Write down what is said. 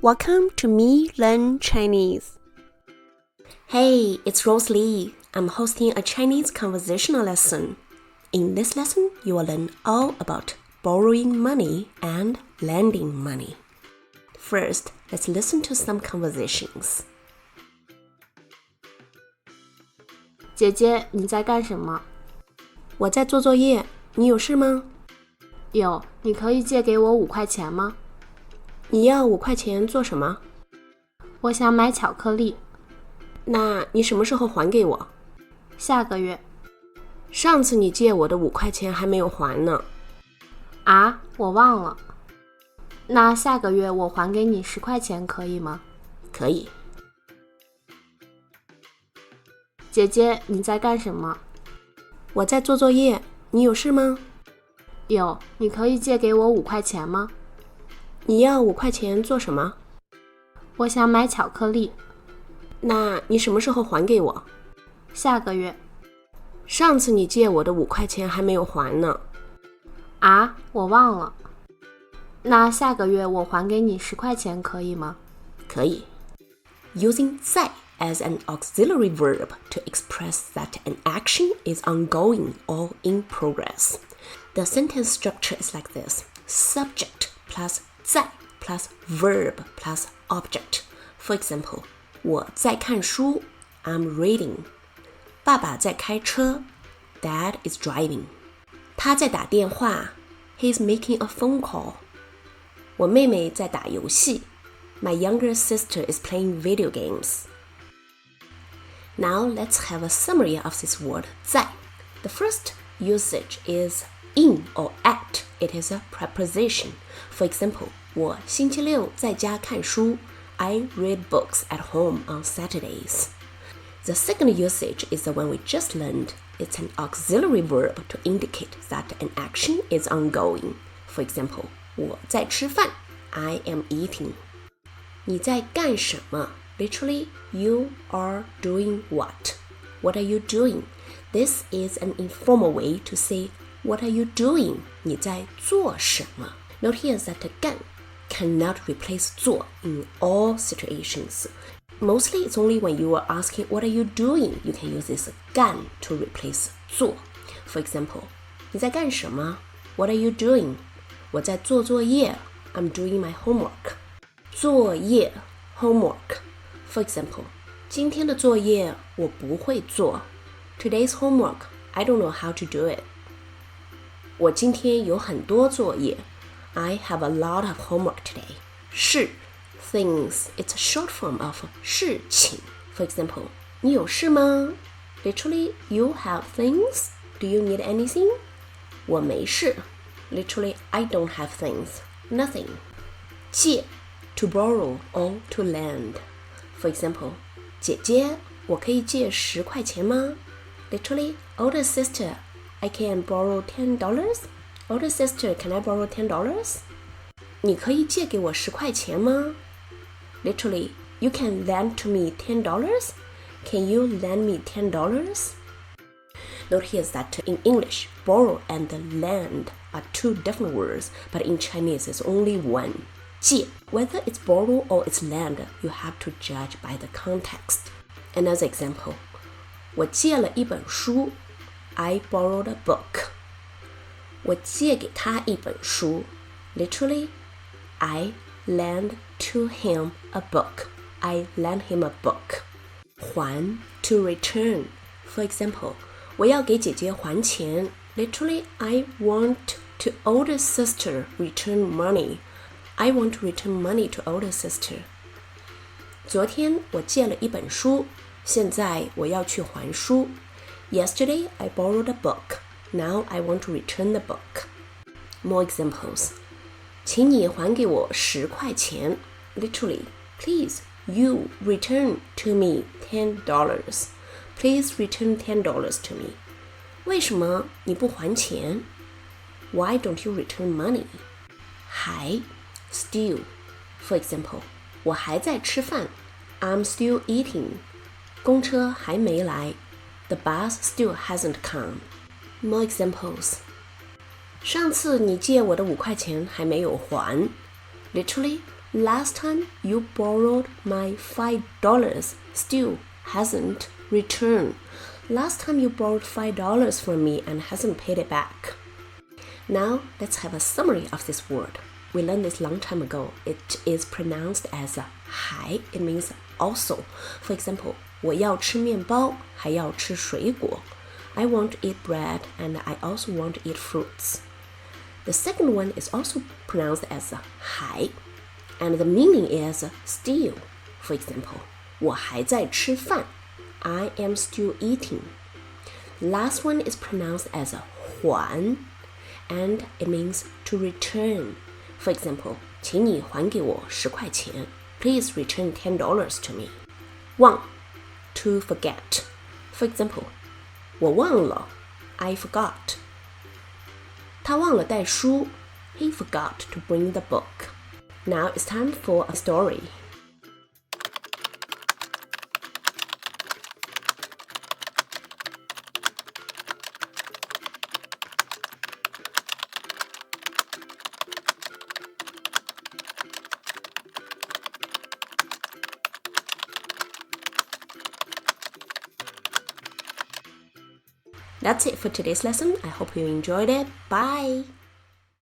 Welcome to MeeLearn-Chinese. Hey, it's Rose Lee. I'm hosting a Chinese conversational lesson. In this lesson, you will learn all about borrowing money and lending money. First, let's listen to some conversations. 姐姐，你在干什么？我在做作业，你有事吗？有，你可以借给我5块钱吗？你要5块钱做什么？我想买巧克力。那你什么时候还给我？下个月。上次你借我的5块钱还没有还呢。啊，我忘了。那下个月我还给你10块钱可以吗？可以。姐姐，你在干什么？我在做作业，你有事吗？有，你可以借给我5块钱吗？你要5块钱做什么？我想买巧克力。那你什么时候还给我？下个月。上次你借我的5块钱还没有还呢。啊，我忘了。那下个月我还给你10块钱可以吗？可以。Using 在 as an auxiliary verb to express that an action is ongoing or in progress. The sentence structure is like this. Subject plus 在 plus verb plus object. For example, 我在看书 I'm reading. 爸爸在开车 Dad is driving. 他在打电话 He's making a phone call. 我妹妹在打游戏 My younger sister is playing video games. Now let's have a summary of this word 在. The first usage is in or at. It is a preposition. For example, 我星期六在家看书 I read books at home on Saturdays. The second usage is the one we just learned. It's an auxiliary verb to indicate that an action is ongoing. For example, 我在吃饭 I am eating. 你在干什么 Literally, you are doing what? What are you doing? This is an informal way to say what are you doing? 你在做什么 Note here that 干 cannot replace 做 in all situations. Mostly it's only when you are asking what are you doing, you can use this 干 to replace 做. For example, 你在干什么 What are you doing? 我在做作业 I'm doing my homework. 作业 homework. For example, 今天的作业我不会做 Today's homework, I don't know how to do it. 我今天有很多作业 I have a lot of homework today. 事 things, it's a short form of 事情 For example, 你有事吗 Literally, you have things. Do you need anything? 我没事 Literally, I don't have things. Nothing. 借 to borrow or to lend. For example, 姐姐，我可以借10块钱吗 Literally, older sister, I can borrow $10. Older sister, can I borrow $10? 你可以借给我10块钱吗 Literally, you can lend to me $10? Can you lend me $10? Note here that in English, borrow and lend are two different words, but in Chinese it's only one. 借 Whether it's borrow or it's lend, you have to judge by the context. Another example, 我借了一本书 I borrowed a book. 我借给他一本书 Literally, I lend to him a book. I lend him a book. 还 to return. For example, 我要给姐姐还钱 Literally, I want to older sister return money. I want to return money to older sister. 昨天我借了一本书，现在我要去还书。Yesterday, I borrowed a book. Now I want to return the book. More examples. 请你还给我10块钱 Literally, please, you return to me $10. Please return $10 to me. 为什么你不还钱 Why don't you return money? 还 still. For example, 我还在吃饭 I'm still eating. 公车还没来 The bus still hasn't come. More examples. 上次你借我的5块钱还没有还 Literally, Last time you borrowed my $5 still hasn't returned. Last time you borrowed $5 from me and hasn't paid it back. Now let's have a summary of this word. We learned this long time ago. It is pronounced as 还. It means also. For example, 我要吃面包，还要吃水果。I want to eat bread and I also want to eat fruits. The second one is also pronounced as 还, and the meaning is still. For example, 我还在吃饭。I am still eating. Last one is pronounced as 还, and it means to return. For example, 请你还给我10块钱。Please return $10 to me. 忘 to forget. For example, 我忘了 I forgot. 他忘了带书 He forgot to bring the book. Now it's time for a story. That's it for today's lesson. I hope you enjoyed it. Bye!